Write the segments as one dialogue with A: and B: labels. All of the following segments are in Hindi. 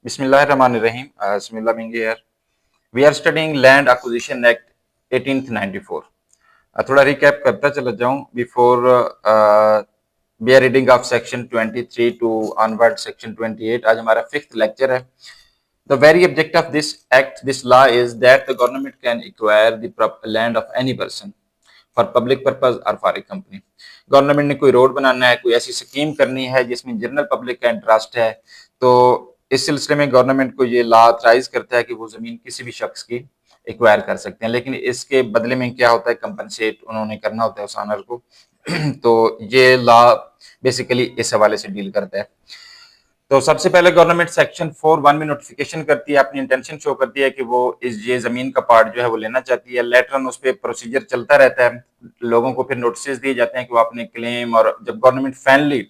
A: Bismillahirrahmanirrahim. Bismillah being here. We are studying Land Acquisition Act 1894. थोड़ा रिकैप करता चला जाऊं before we are reading of section 23 to onward section 28. आज हमारा फिफ्थ लेक्चर है. The very object of this act, this law is that the government can acquire the land of any person for public purpose or for a company. Government ने कोई रोड बनाना है, कोई ऐसी स्कीम करनी है जिसमें जनरल पब्लिक का इंटरेस्ट है, तो इस सिलसिले में गवर्नमेंट को ये लॉ ऑथराइज करता है कि वो जमीन किसी भी शख्स की एक्वायर कर सकते हैं, लेकिन इसके बदले में क्या होता है, कंपनसेट उन्होंने करना होता है उस ऑनर को. तो ये लॉ बेसिकली इस हवाले से डील करता है. तो सबसे पहले गवर्नमेंट सेक्शन 4(1) में नोटिफिकेशन करती है, अपनी इंटेंशन शो करती है कि वो ये जमीन का पार्ट जो है वो लेना चाहती है. लेटर ऑन उस पर प्रोसीजर चलता रहता है, लोगों को फिर नोटिस दिए जाते हैं कि वो अपने क्लेम, और जब गवर्नमेंट फाइनली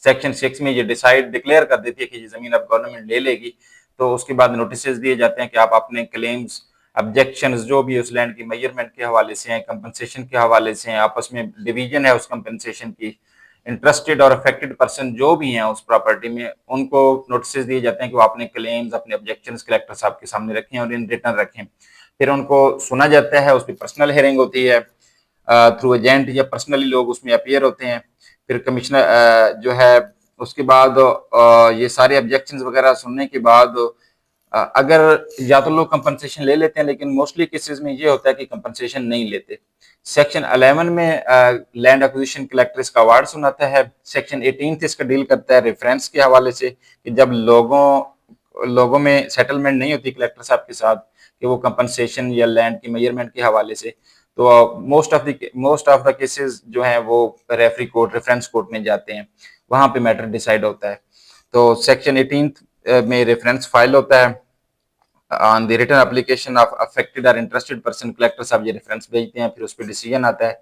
A: सेक्शन 6 में ये डिक्लेयर कर देती है कि ये जमीन अब गवर्नमेंट ले लेगी, तो उसके बाद नोटिस दिए जाते हैं कि आप अपने क्लेम्स, ऑब्जेक्शंस जो भी उस लैंड की मेजरमेंट के हवाले से हैं, कंपनसेशन के हवाले से हैं, आपस में डिवीजन है उस कंपनसेशन की, इंटरेस्टेड और अफेक्टेड पर्सन जो भी हैं उस प्रॉपर्टी में, उनको नोटिस दिए जाते हैं कि वो अपने क्लेम्स, अपने ऑब्जेक्शंस कलेक्टर साहब के सामने रखें और इन रिटर्न रखें. फिर उनको सुना जाता है, उस पर पर्सनल हियरिंग होती है, थ्रू एजेंट या पर्सनली लोग उसमें अपीयर होते हैं. फिर कमिश्नर जो है उसके बाद ये सारे ऑब्जेक्शंस वगैरह सुनने के बाद अगर या तो लोग कंपनसेशन ले लेते हैं, लेकिन मोस्टली केसेस में ये होता है कि कंपनसेशन नहीं लेते. सेक्शन 11 में लैंड एक्विजिशन कलेक्टर इसका अवार्ड सुनाता है. सेक्शन 18 इसका डील करता है रेफरेंस के हवाले से कि जब लोगों में सेटलमेंट नहीं होती कलेक्टर साहब के साथ कि वो कंपनसेशन या लैंड की मेजरमेंट के हवाले से, तो मोस्ट ऑफ द केसेस जो हैं वो रेफरी कोर्ट, रेफरेंस कोर्ट में जाते हैं, वहां पे मैटर डिसाइड होता है. तो सेक्शन 18 में रेफरेंस फाइल होता है on the written application of affected और इंटरेस्टेड पर्सन. कलेक्टर साहब ये रेफरेंस भेजते हैं, फिर उस पर डिसीजन आता है.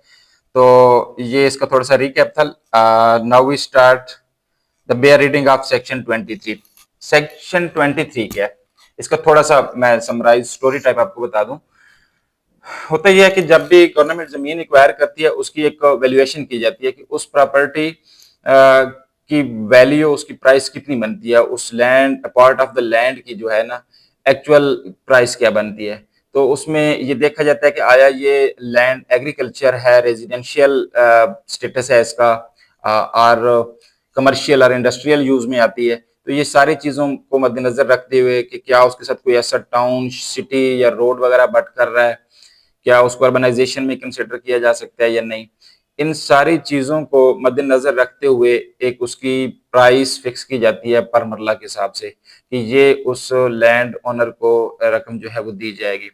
A: तो ये इसका थोड़ा सा रिकैप था. Now we start the bare reading of section 23. Section 23 क्या है, इसका थोड़ा सा मैं समराइज स्टोरी टाइप आपको बता दूं. होता यह है कि जब भी गवर्नमेंट जमीन एक्वायर करती है, उसकी एक वैल्यूएशन की जाती है कि उस प्रॉपर्टी की वैल्यू, उसकी प्राइस कितनी बनती है, उस land, part of the land की जो है ना एक्चुअल प्राइस क्या बनती है. तो उसमें ये देखा जाता है कि आया ये लैंड एग्रीकल्चर है, रेजिडेंशियल स्टेटस है इसका, और कमर्शियल और इंडस्ट्रियल यूज में आती है. तो ये सारी चीजों को मद्देनजर रखते हुए कि क्या उसके साथ कोई ऐसा टाउन, सिटी या रोड वगैरह बट कर रहा है, क्या उसको अर्बनाइजेशन में कंसिडर किया जा सकता है या नहीं, इन सारी चीजों को मद्देनजर रखते हुए एक उसकी प्राइस फिक्स की जाती है पर मरला के हिसाब से कि ये उस लैंड ओनर को रकम जो है वो दी जाएगी.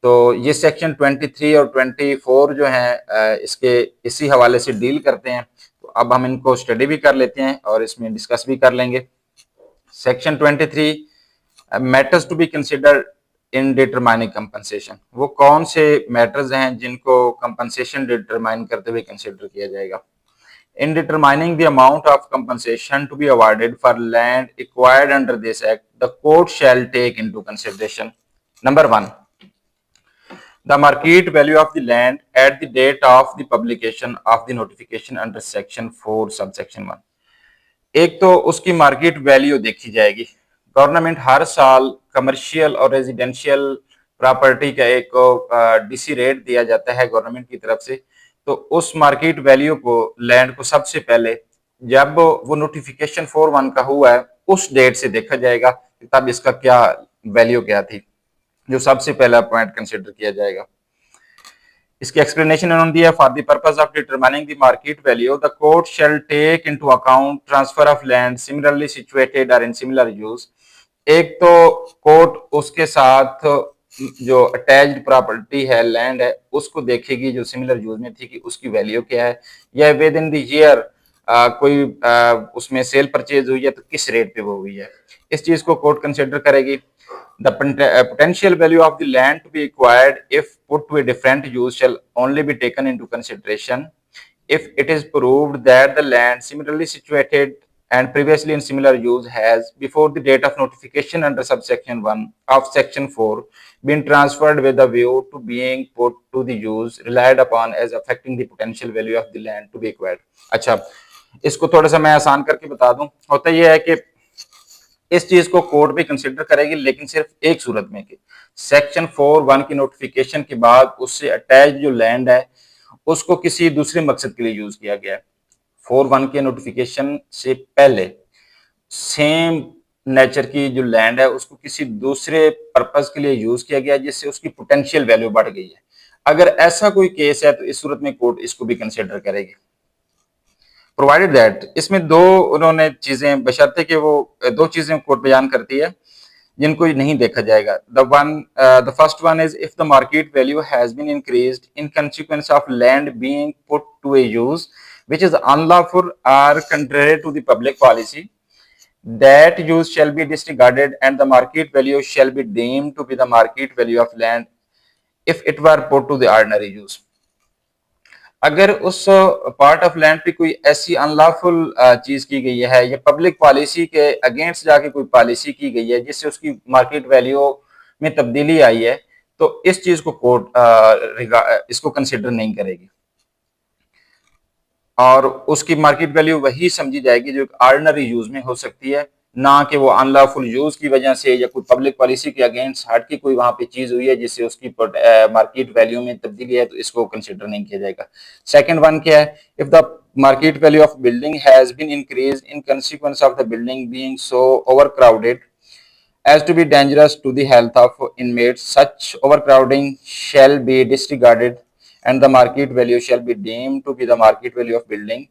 A: तो ये सेक्शन 23 और 24 जो है इसके इसी हवाले से डील करते हैं. तो अब हम इनको स्टडी भी कर लेते हैं और इसमें डिस्कस भी कर लेंगे. Section 23 matters to be considered in determining compensation. वो कौन से मैटर्स हैं जिनको कंपनसेशन डिटरमाइन करते हुए कंसिडर किया जाएगा. In determining the amount of compensation to be awarded for land acquired under this act, the court shall take into consideration. Number 1, the market value of the land at the date of the publication of the notification under section 4 subsection 1. एक तो उसकी मार्केट वैल्यू देखी जाएगी. गवर्नमेंट हर साल कमर्शियल और रेजिडेंशियल प्रॉपर्टी का एक डीसी रेट दिया जाता है गवर्नमेंट की तरफ से. तो उस मार्केट वैल्यू को, लैंड को सबसे पहले जब वो नोटिफिकेशन 4(1) का हुआ है उस डेट से देखा जाएगा तब इसका क्या वैल्यू क्या थी, जो सबसे पहला पॉइंट कंसिडर किया जाएगा. इसकी एक्सप्लेनेशन उन्होंने दिया, for the purpose of determining the market value the court shall take into account transfer of land similarly situated और इन सिमिलर यूज. एक तो कोर्ट उसके साथ जो अटैच्ड प्रॉपर्टी है, लैंड है, उसको देखेगी जो सिमिलर यूज में थी कि उसकी वैल्यू क्या है, या विद इन द ईयर कोई उसमें सेल परचेज हुई है तो किस रेट पे वो हुई है, इस चीज को कोर्ट कंसिडर करेगी. The potential value of the land to be acquired if put to a different use shall only be taken into consideration if it is proved that the land similarly situated and previously in similar use has, before the date of notification under subsection 1 of section 4, been transferred with a view to being put to the use relied upon as affecting the potential value of the land to be acquired. अच्छा, इसको थोड़ा सा मैं आसान करके बता दूं. होता यह है कि इस चीज को कोर्ट भी कंसिडर करेगी, लेकिन सिर्फ एक सूरत में कि सेक्शन 4(1) की नोटिफिकेशन के बाद उससे अटैच जो लैंड है उसको किसी दूसरे मकसद के लिए यूज किया गया है। 4(1) के नोटिफिकेशन से पहले सेम नेचर की जो लैंड है उसको किसी दूसरे पर्पज के लिए यूज किया गया जिससे उसकी पोटेंशियल वैल्यू बढ़ गई है। अगर ऐसा कोई केस है तो इस सूरत में कोर्ट इसको भी कंसिडर करेगी, प्रोवाइडेड दैट। इसमें दो उन्होंने चीजें बशर्ते कि वो दो चीजें कोर्ट बयान करती है जिनको नहीं देखा जाएगा। The first one is if the market value has been increased in consequence of land being put to a use which is unlawful or contrary to the public policy, that use shall be disregarded and the market value shall be deemed to be the market value of land if it were put to the ordinary use। अगर उस पार्ट ऑफ लैंड पे कोई ऐसी अनलॉफुल चीज की गई है या पब्लिक पॉलिसी के अगेंस्ट जाके कोई पॉलिसी की गई है जिससे उसकी मार्केट वैल्यू में तब्दीली आई है, तो इस चीज को कोर्ट इसको कंसिडर नहीं करेगी और उसकी मार्केट वैल्यू वही समझी जाएगी जो ऑर्डिनरी यूज में हो सकती है, ना कि वो अनलॉफुल यूज की वजह से या कोई पब्लिक पॉलिसी के अगेंस्ट हट की कोई वहां पे चीज हुई है जिससे उसकी मार्केट वैल्यू में तब्दीली है, तो इसको कंसिडर नहीं किया जाएगा। सेकंड वन क्या है, if the market value of building has been increase in consequence of the building being so overcrowded as to be dangerous to the health of inmates, such overcrowding shall be disregarded and the market value shall be deemed to be the market value of building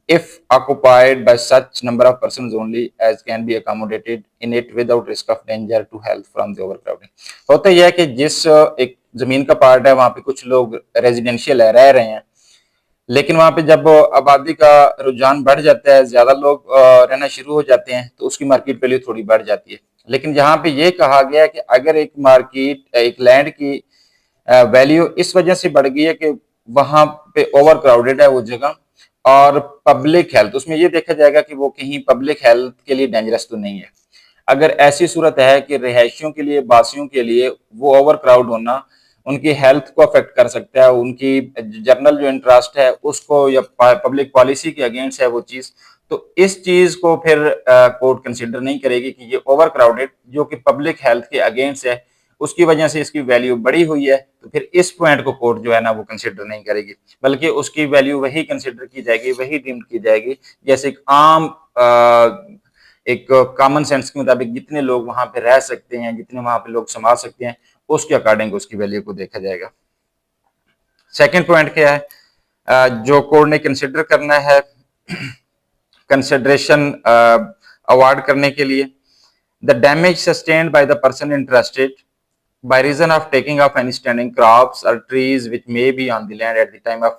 A: if occupied by such number of persons only as can be accommodated in it without risk of danger to health from the overcrowding। होता यह है कि जिस एक जमीन का पार्ट है वहां पे कुछ लोग रेजिडेंशियल है, रह रहे हैं, लेकिन वहां पे जब आबादी का रुझान बढ़ जाता है, ज्यादा लोग रहना शुरू हो जाते हैं, तो उसकी मार्केट वैल्यू थोड़ी बढ़ जाती है। लेकिन जहां पे ये कहा गया कि अगर एक लैंड की वैल्यू इस वजह से बढ़ गई है कि वहां पे ओवर क्राउडेड है वो जगह और पब्लिक हेल्थ, उसमें ये देखा जाएगा कि वो कहीं पब्लिक हेल्थ के लिए डेंजरस तो नहीं है। अगर ऐसी सूरत है कि रिहायशियों के लिए, बासियों के लिए वो ओवर क्राउड होना उनकी हेल्थ को अफेक्ट कर सकता है, उनकी जनरल जो इंटरेस्ट है उसको या पब्लिक पॉलिसी के अगेंस्ट है वो चीज, तो इस चीज को फिर कोर्ट कंसिडर नहीं करेगी कि ये ओवर क्राउडेड जो कि पब्लिक हेल्थ के अगेंस्ट है उसकी वजह से इसकी वैल्यू बढ़ी हुई है, तो फिर इस पॉइंट को कोर्ट जो है ना वो कंसिडर नहीं करेगी, बल्कि उसकी वैल्यू वही कंसिडर की जाएगी, वही डीम्ड की जाएगी जैसे एक आम एक कॉमन सेंस के मुताबिक जितने लोग वहां पे रह सकते हैं, जितने वहां पे लोग संभाल सकते हैं, उसके अकॉर्डिंग उसकी वैल्यू को देखा जाएगा। सेकंड पॉइंट क्या है जो कोर्ट ने कंसिडर करना है कंसिडरेशन अवार्ड करने के लिए, the damage sustained by the person interested by reason of taking off any standing crops or trees which may be on the land at the time of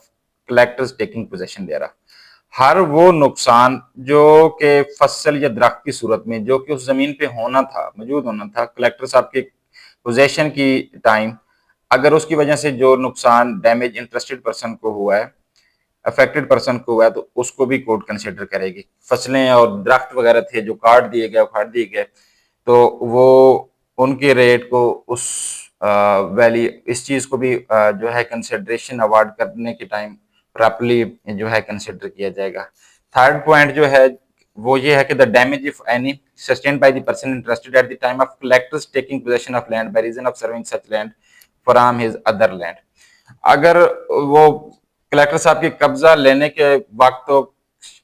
A: collectors taking possession thereof। हर वो नुकसान जो कि फसल या दरख्त की सूरत में जो कि उस जमीन पे होना था, मौजूद होना था कलेक्टर साहब के पोजेशन की टाइम, अगर उसकी वजह से जो नुकसान डैमेज इंटरेस्टेड पर्सन को हुआ है, अफेक्टेड पर्सन को हुआ है, तो उसको भी कोर्ट कंसिडर करेगी। फसलें और दरख्त वगैरह थे जो काट दिए गए, उखाड़ दिए गए, तो वो उनके रेट को उस वैल्यू इस चीज को भी जो है कंसिडरेशन अवार्ड करने के टाइम प्रॉपर्ली जो है कंसिडर किया जाएगा। थर्ड पॉइंट जो है वो ये है कि the damage if any sustained by the person interested at the time of collector's taking possession of land by reason of serving such land from his other land. अगर वो कलेक्टर साहब के कब्जा लेने के वक्त तो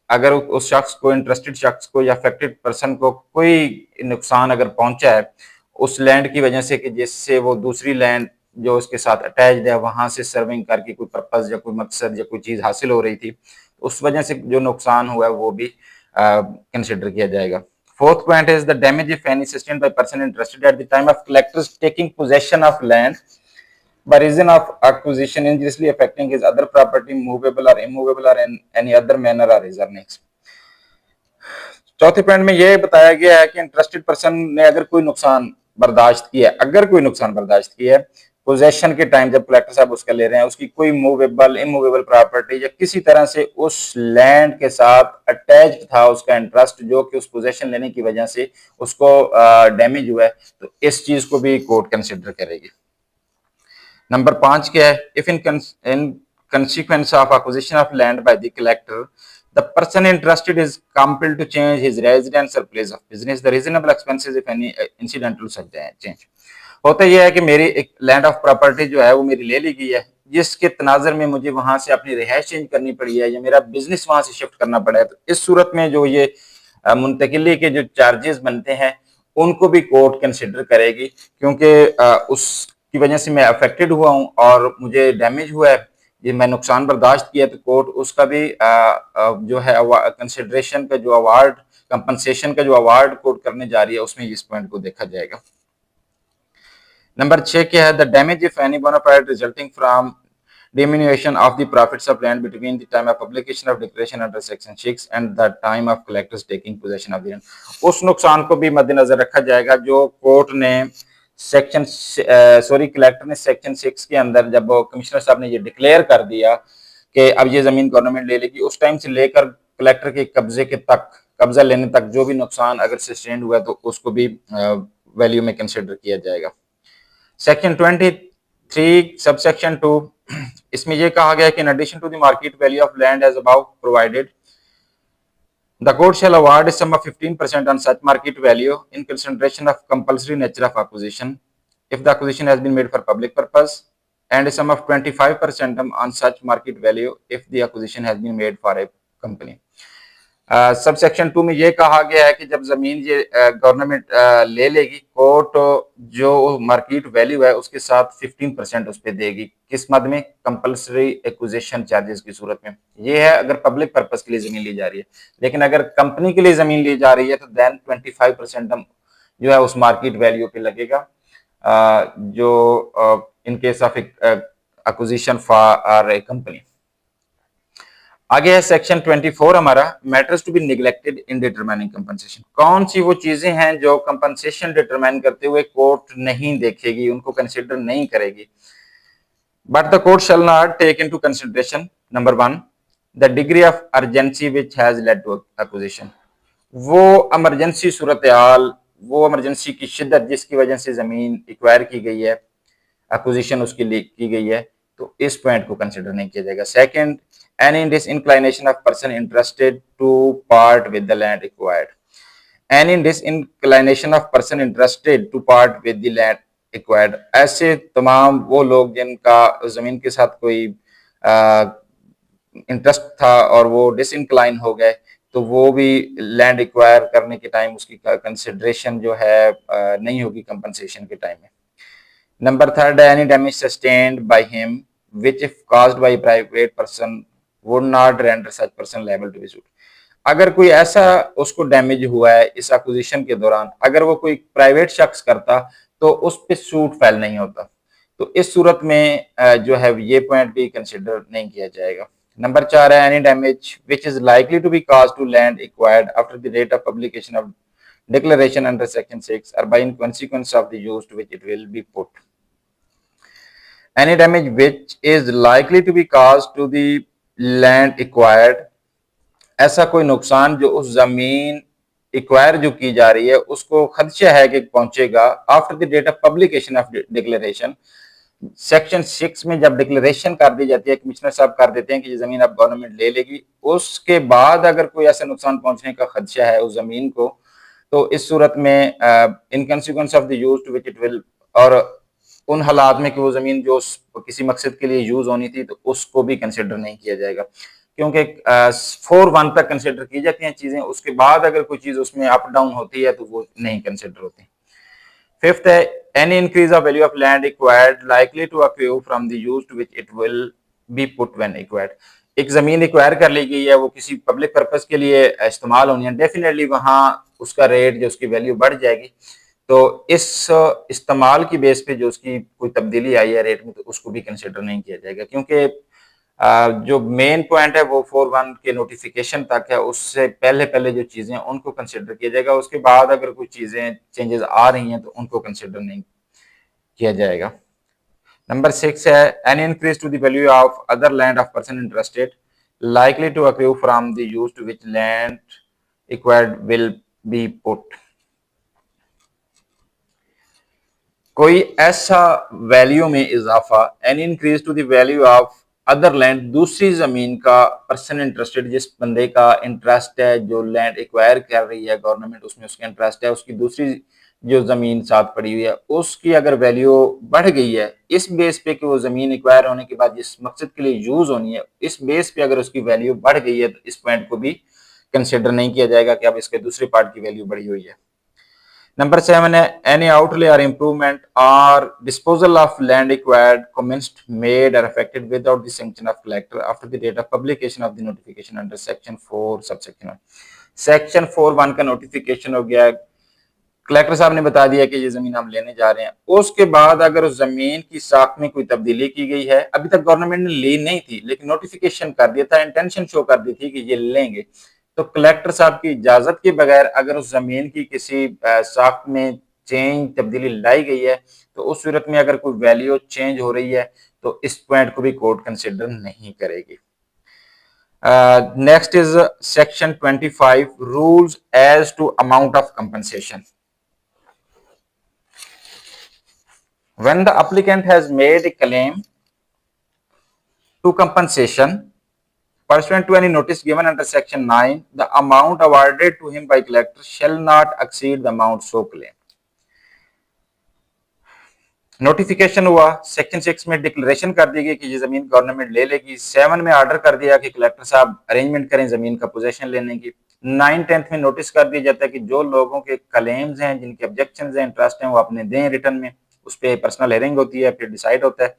A: अगर उस शख्स को, इंटरेस्टेड शख्स को या अफेक्टेड पर्सन को कोई नुकसान अगर पहुंचा है उस लैंड की वजह से कि जिससे वो दूसरी लैंड जो उसके साथ अटैच्ड है वहां से सर्विंग करके कोई पर्पस या कोई मकसद या कोई चीज हासिल हो रही थी, उस वजह से जो नुकसान हुआ है वो भी कंसिडर किया जाएगा। Fourth point is the damage if any sustained by person interested at the time of collector's taking possession of land by reason of acquisition injuriously affecting his other property movable or immovable or in any other manner or his earnings। चौथे पॉइंट में यह बताया गया है कि इंटरेस्टेड पर्सन ने अगर कोई नुकसान बर्दाश्त किया है, अगर कोई नुकसान बर्दाश्त किया है पोजेशन के टाइम जब कलेक्टर साहब उसका ले रहे हैं, उसकी कोई मूवेबल इमूवेबल प्रॉपर्टी या किसी तरह से उस लैंड के साथ अटैच्ड था उसका इंटरेस्ट जो कि उस पोजेशन लेने की वजह से उसको डैमेज हुआ है, तो इस चीज को भी कोर्ट कंसिडर करेगी। नंबर 5 क्या है, if in consequence of acquisition of land by the collector The person interested is compelled to change his residence or place of business. The reasonable expenses, if any, incidental to such change. होता यह है कि मेरी एक लैंड ऑफ प्रॉपर्टी जो है वो मेरी ले ली गई है, जिसके तनाजर में मुझे वहां से अपनी रिहाइश चेंज करनी पड़ी है या मेरा बिजनेस वहां से शिफ्ट करना पड़ा है। तो इस सूरत में जो ये मुंतकिली के जो चार्जेस बनते हैं उनको भी कोर्ट कंसिडर करेगी, क्योंकि उसकी वजह से मैं अफेक्टेड हुआ हूं और मुझे डैमेज हुआ है, ये मैं नुकसान बर्दाश्त किया, तो कोर्ट उसका भी जो है कंसिडरेशन का जो अवार्ड, कंपनसेशन का जो अवार्ड कोर्ट करने जा रही है उसमें इस पॉइंट को देखा जाएगा। नंबर 6 क्या है? The damage if any bona fide resulting from diminution of the profits of land between the time of publication of declaration under section 6 and the time of collectors taking possession of the land। उस नुकसान को भी मद्देनजर रखा जाएगा जो कोर्ट ने सेक्शन कलेक्टर ने सेक्शन 6 के अंदर जब कमिश्नर साहब ने ये डिक्लेयर कर दिया कि अब ये जमीन गवर्नमेंट ले लेगी, उस टाइम से लेकर कलेक्टर के कब्जा लेने तक जो भी नुकसान अगर सस्टेन हुआ तो उसको भी वैल्यू में कंसिडर किया जाएगा। सेक्शन 23 सबसेक्शन 2, इसमें यह कहा गया कि in addition to the market value of land as above provided, the court shall award a sum of 15% on such market value in consideration of compulsory nature of acquisition if the acquisition has been made for public purpose, and a sum of 25% on such market value if the acquisition has been made for a company। Subsection 2 में ये कहा गया है कि जब जमीन ये गवर्नमेंट ले लेगी, कोर्ट जो मार्केट वैल्यू है उसके साथ 15% उस पर देगी। किस मद में? कंपल्सरी एक्विजिशन चार्जेस की सूरत में। ये है अगर पब्लिक पर्पस के लिए जमीन ली जा रही है, लेकिन अगर कंपनी के लिए जमीन ली जा रही है तो देन 25% जो है उस मार्केट वैल्यू पे लगेगा, जो in case of acquisition for a company. आगे है सेक्शन 24 हमारा, matters to be neglected in determining compensation. कौन सी वो चीजें हैं जो कंपनसेशन डिटरमाइन करते हुए कोर्ट नहीं देखेगी, उनको कंसिडर नहीं करेगी। But the court shall not take into consideration number 1 the degree of urgency which has led to acquisition. वो इमरजेंसी सूरत हाल, वो इमरजेंसी की शिद्दत जिसकी वजह से जमीन एक्वायर की गई है, एक्विजिशन उसकी लीक की गई है, तो इस पॉइंट को कंसिडर नहीं किया जाएगा। Second, any disinclination of person interested to part with the land acquired, any disinclination of person interested to part with the land acquired, ऐसे तमाम वो लोग जिनका जमीन के साथ कोई इंटरेस्ट था और वो डिसइंक्लाइन हो गए, तो वो भी लैंड एक्वायर करने के टाइम उसकी कंसिडरेशन जो है नहीं होगी कंपनसेशन के टाइम में। Number 3, any damage sustained by him which if caused by a private person would not render such person liable to be sued। अगर कोई ऐसा उसको डैमेज हुआ है इस एक्विजिशन के दौरान, अगर वो कोई प्राइवेट शख्स करता तो उस पे सूट फाइल नहीं होता, तो इस सूरत में जो है ये पॉइंट भी कंसिडर नहीं किया जाएगा। नंबर 4 है any damage which is likely to be caused to land acquired after the date of publication of declaration under section 6 or by in consequence of the use to which it will be put, any damage which is likely to be caused to the land acquired, ऐसा कोई नुकसान जो उस जमीन एक्वायर जो की जा रही है उसको खदशा है कि पहुंचेगा after the date of publication of declaration. Section 6 में जब डिक्लेरेशन कर दी जाती है, कमिश्नर साहब कर देते हैं कि ये जमीन अब गवर्नमेंट ले लेगी, उसके बाद अगर कोई ऐसा नुकसान पहुंचने का खदशा है उस जमीन को, तो इस सूरत में in consequence of the use to which it will, और उन हालात में कि वो जमीन जो किसी मकसद के लिए यूज होनी थी तो उसको भी कंसिडर नहीं किया जाएगा, क्योंकि 4(1) तक कंसिडर की जाती हैं चीजें, उसके बाद अगर कोई चीज उसमें अप डाउन होती है तो वो नहीं कंसिडर होती। 5th है any increase of value of land acquired likely to accrue from the use to which it will be put when acquired. एक जमीन एक्वायर कर ली गई है, वो किसी पब्लिक पर्पस के लिए इस्तेमाल होनी है, डेफिनेटली वहां उसका रेट जो उसकी वैल्यू बढ़ जाएगी, तो इस इस्तेमाल की बेस पे जो उसकी कोई तब्दीली आई है रेट में तो उसको भी कंसिडर नहीं किया जाएगा, क्योंकि जो मेन पॉइंट है वो 4(1) के नोटिफिकेशन तक है, उससे पहले पहले जो चीजें उनको कंसिडर किया जाएगा, उसके बाद अगर कोई चीजें चेंजेस आ रही हैं तो उनको कंसिडर नहीं किया जाएगा। नंबर 6 है any increase to the value of other land of person interested likely to accrue from the use to which land acquired will be put. कोई ऐसा वैल्यू में इजाफा, any increase to the value of other land, दूसरी जमीन का पर्सन इंटरेस्टेड, जिस बंदे का इंटरेस्ट है, जो लैंड एक्वायर कर रही है गवर्नमेंट, उसमें उसका इंटरेस्ट है, उसकी दूसरी जो जमीन साथ पड़ी हुई है उसकी अगर वैल्यू बढ़ गई है, इस बेस पे कि वो जमीन एक्वायर होने के बाद जिस मकसद के लिए यूज होनी है, इस बेस पे अगर उसकी वैल्यू बढ़ गई है तो इस पॉइंट को भी कंसिडर नहीं किया जाएगा कि अब इसके दूसरे पार्ट की वैल्यू बढ़ी हुई है। नंबर 7 है any outlay or improvement or disposal of land acquired commenced made or effected without the sanction of collector after the date of publication of the notification under section 4 subsection 1। Section 4(1) का नोटिफिकेशन हो गया, कलेक्टर साहब ने बता दिया कि ये जमीन हम लेने जा रहे हैं। उसके बाद अगर उस जमीन की साख में कोई तब्दीली की गई है, अभी तक गवर्नमेंट ने ली नहीं थी लेकिन नोटिफिकेशन कर दिया था, इंटेंशन शो कर दी थी कि ये लेंगे, तो कलेक्टर साहब की इजाजत के बगैर अगर उस जमीन की किसी साख में चेंज तब्दीली लाई गई है तो उस सूरत में अगर कोई वैल्यू चेंज हो रही है तो इस पॉइंट को भी कोर्ट कंसिडर नहीं करेगी। Next is section 25 rules as to amount of compensation. When the applicant has made a claim to compensation pursuant to any notice given under section 9, the amount awarded to him by collector shall not exceed the amount so claimed. Notification हुआ, सेक्शन 6 में डिक्लेरेशन कर दी गई कि ये जमीन गवर्नमेंट ले लेगी। 7 में ऑर्डर कर दिया कि कलेक्टर साहब अरेंजमेंट करें जमीन का पोजेशन लेने की। 9, 10 में नोटिस कर दिया जाता है कि जो लोगों के क्लेम्स हैं, जिनके ऑब्जेक्शंस हैं, इंटरेस्ट हैं, वो अपने दें रिटर्न में, उस पर पर्सनल हेयरिंग होती है, फिर डिसाइड होता है।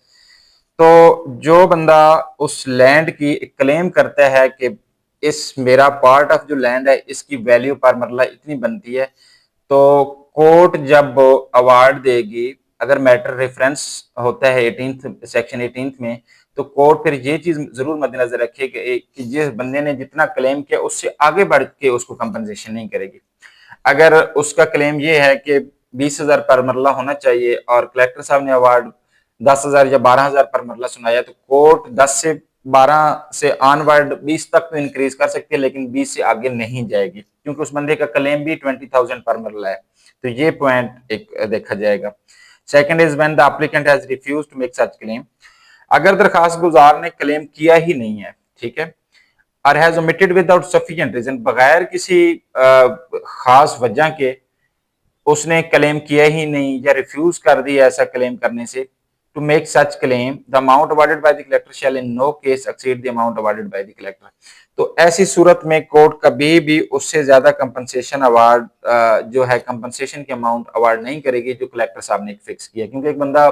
A: तो जो बंदा उस लैंड की क्लेम करता है कि इस मेरा पार्ट ऑफ जो लैंड है इसकी वैल्यू पर मरला इतनी बनती है, तो कोर्ट जब अवार्ड देगी, अगर मैटर रेफरेंस होता है 18 सेक्शन 18 में, तो कोर्ट फिर ये चीज जरूर मद्देनजर रखे कि जिस बंदे ने जितना क्लेम किया उससे आगे बढ़ के उसको कंपनसेशन नहीं करेगी। अगर उसका क्लेम ये है कि 20,000 पर मरला होना चाहिए और कलेक्टर साहब ने अवार्ड 10,000 या 12,000 पर मरला सुनाया, तो कोर्ट 10 से 12 से ऑनवर्ड 20 तक तो इंक्रीज कर सकती है लेकिन 20 से आगे नहीं जाएगी, क्योंकि उस बंदे का क्लेम भी 20,000 पर मरला है। तो ये पॉइंट एक देखा जाएगा। Second is when the applicant has refused to make such claim, अगर दरखास्त गुजार ने क्लेम किया ही नहीं है, ठीक है, और has omitted without sufficient reason, बगैर किसी खास वजह के उसने क्लेम किया ही नहीं या रिफ्यूज कर दिया ऐसा क्लेम करने से, to make such claim the amount awarded by the collector shall in no case exceed the amount awarded by the collector. तो ऐसी सूरत में कोर्ट कभी भी उससे ज्यादा कंपनसेशन अवार्ड जो है कंपनसेशन की अमाउंट अवार्ड नहीं करेगी जो कलेक्टर साहब ने फिक्स किया, क्योंकि एक बंदा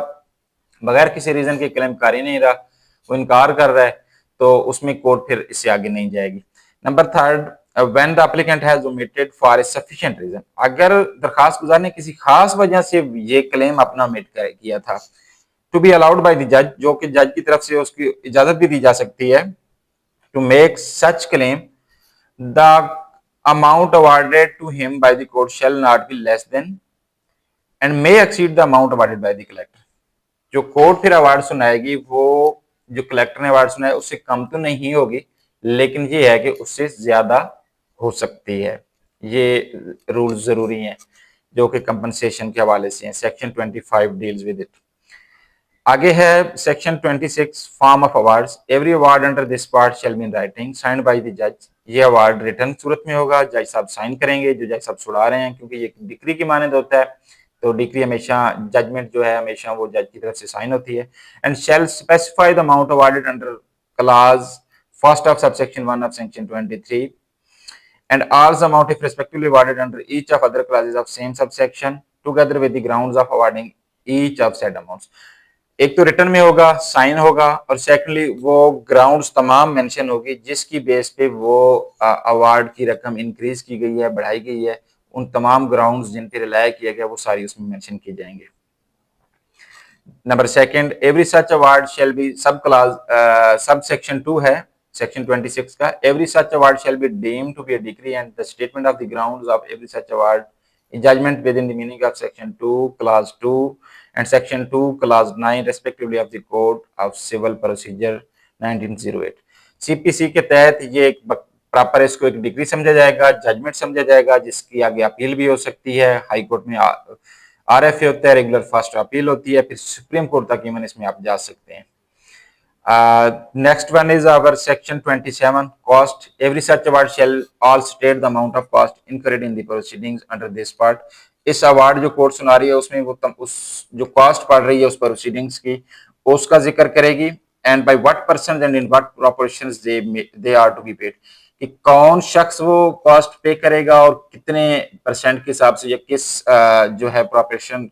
A: बगैर किसी रीजन के क्लेम कर ही नहीं रहा, वो इनकार कर रहा है, तो उसमें कोर्ट फिर इससे आगे नहीं जाएगी। Number 3 when the applicant has omitted for a sufficient reason, अगर दरखास्त गुजार ने किसी खास वजह से ये क्लेम अपना ओमिट किया था, to be allowed by the जज, जो कि जज की तरफ से उसकी इजाजत भी दी जा सकती है, to make such claim the amount awarded to him by the court shall not be less than and may exceed the amount awarded by the collector. जो कोर्ट फिर अवार्ड सुनाएगी वो जो कलेक्टर ने अवार्ड सुनाया उससे कम तो नहीं होगी, लेकिन ये है कि उससे ज्यादा हो सकती है। ये रूल्स जरूरी हैं जो कि कंपनसेशन के हवाले से हैं। Section 25 deals with it. आगे है section 26 form of awards. Every award under this part shall be in writing signed by the जज। ये अवार्ड रिटर्न सूरत में होगा, जज साहब साइन करेंगे, जो जज साहब छुड़ा रहे हैं, क्योंकि ये डिक्री की मानद होता है, तो डिक्री हमेशा जजमेंट जो है हमेशा वो जज की तरफ से साइन होती है। And shall specify the amount awarded under clause first of subsection 1 of section 23 and all the amount if respectively awarded under each of other clauses of same subsection together with the grounds of awarding each of said amounts। एक तो रिटर्न में होगा, साइन होगा, और सेकंडली वो ग्राउंड्स तमाम मेंशन होगी जिसकी बेस पे वो अवार्ड की रकम इंक्रीज की गई है, बढ़ाई गई है, उन तमाम ग्राउंड्स जिन पे रिलाय किया गया वो सारी उसमें मेंशन की जाएंगे। Number 2 every such award shall be sub clause sub section 2 है सेक्शन 26 का। Every such award shall be deemed to be a decree and the statement of the grounds of every such award in judgment within the meaning of section 2 clause 2 and section 2 clause 9 respectively of the code of civil procedure 1908। CPC के तहत ये एक प्रॉपर इसको एक डिग्री समझा जाएगा, जजमेंट समझा जाएगा, जिसकी आगे अपील भी हो सकती है। हाई कोर्ट में RFA होता है, रेगुलर फर्स्ट अपील होती है, फिर सुप्रीम कोर्ट तक इवन इसमें आप जा सकते हैं। Next one is our section 27 cost. Every such award shall all state the amount of cost incurred in the proceedings under this part. इस अवार्ड जो कोर्ट सुना रही है उसमें वो उस जो कॉस्ट पड़ रही है उस प्रोसीडिंग्स की उसका जिक्र करेगी and by what person and in what proportions they are to be paid कि कौन शख्स वो कॉस्ट पे करेगा और कितने परसेंट के हिसाब से या किस जो है प्रोपोर्शन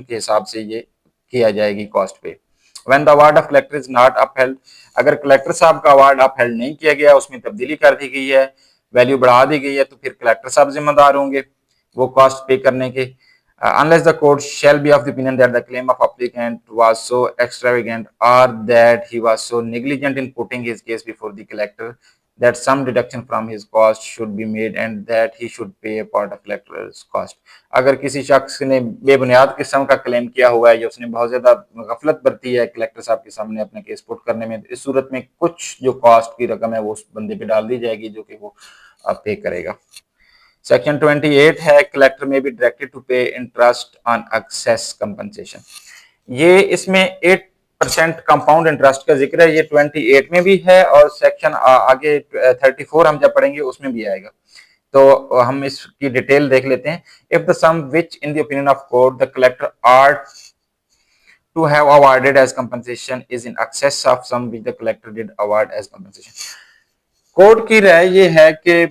A: के हिसाब से ये किया जाएगी कॉस्ट पे. When the award of collector is not upheld, अगर कलेक्टर साहब का अवार्ड अपहेल्ड नहीं किया गया उसमें तब्दीली कर दी गई है वैल्यू बढ़ा दी गई है तो फिर कलेक्टर साहब जिम्मेदार होंगे वो कॉस्ट पे करने के. Unless the court shall be of the opinion that the claim of applicant was so extravagant or that he was so negligent in putting his case before the collector that some deduction from his cost should be made and that he should pay a part of collector's cost. अगर किसी शख्स ने बेबुनियाद किस्म का क्लेम किया हुआ है या उसने बहुत ज्यादा गफलत बरती है कलेक्टर साहब के सामने अपना केस पुट करने में, इस सूरत में कुछ जो कॉस्ट की रकम है वो उस बंदे पे डाल दी जाएगी जो कि वो पे करेगा. सेक्शन 28 है कलेक्टर में बी डायरेक्टेड टू पे इंटरेस्ट ऑन एक्सेस कंपनसेशन. ये इसमें 8% कंपाउंड इंटरेस्ट का जिक्र है. ये 28 में भी है और सेक्शन आगे 34 हम जब पढ़ेंगे उसमें भी आएगा तो हम इसकी डिटेल देख लेते हैं. If the sum which in the opinion of court the collector are to have awarded as compensation is in excess of sum which the collector did award as compensation. Court की राय ये है कि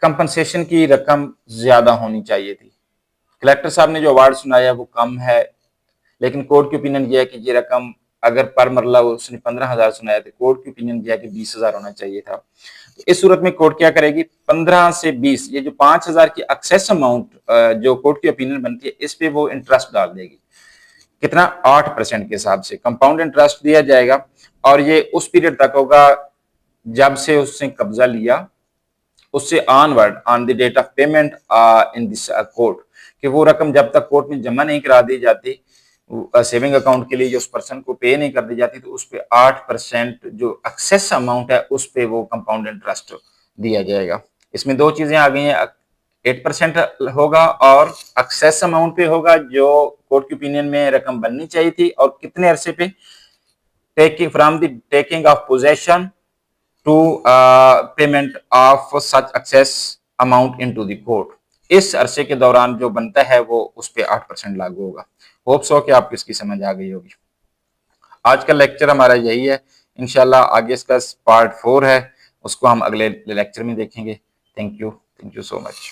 A: कंपनसेशन की रकम ज्यादा होनी चाहिए थी. कलेक्टर साहब ने जो अवार्ड सुनाया वो कम है लेकिन कोर्ट की ओपिनियन ये है कि ये रकम अगर पर मरला उसने 15,000 सुनाया तो कोर्ट की ओपिनियन ये है कि 20,000 होना चाहिए था. तो इस सूरत में कोर्ट क्या करेगी 15 से 20 ये जो 5,000 की एक्सेस अमाउंट जो कोर्ट की ओपिनियन बनती है इस पे वो इंटरेस्ट डाल देगी. कितना 8% के हिसाब से कंपाउंड इंटरेस्ट दिया जाएगा और ये उस पीरियड तक होगा जब से उसने कब्जा लिया उससे onward on the date of payment in this court कि वो रकम जब तक कोर्ट में जमा नहीं करा दी जाती सेविंग अकाउंट के लिए जो उस पर्सन को पे नहीं कर दी जाती तो उस पे 8% जो एक्सेस अमाउंट है उस पे वो कंपाउंड इंटरेस्ट दिया जाएगा. इसमें दो चीजें आ गई हैं 8% होगा और एक्सेस अमाउंट पे होगा जो कोर्ट की ओपिनियन में रकम बननी चाहिए थी और कितने अरसे पे taking from the taking of possession to payment of such excess amount into the court. इस अरसे के दौरान जो बनता है वो उस पे 8% लागू होगा. होप सो कि आपको इसकी समझ आ गई होगी. आज का लेक्चर हमारा यही है. इंशाल्लाह आगे इसका पार्ट 4 है उसको हम अगले लेक्चर में देखेंगे. Thank you so much.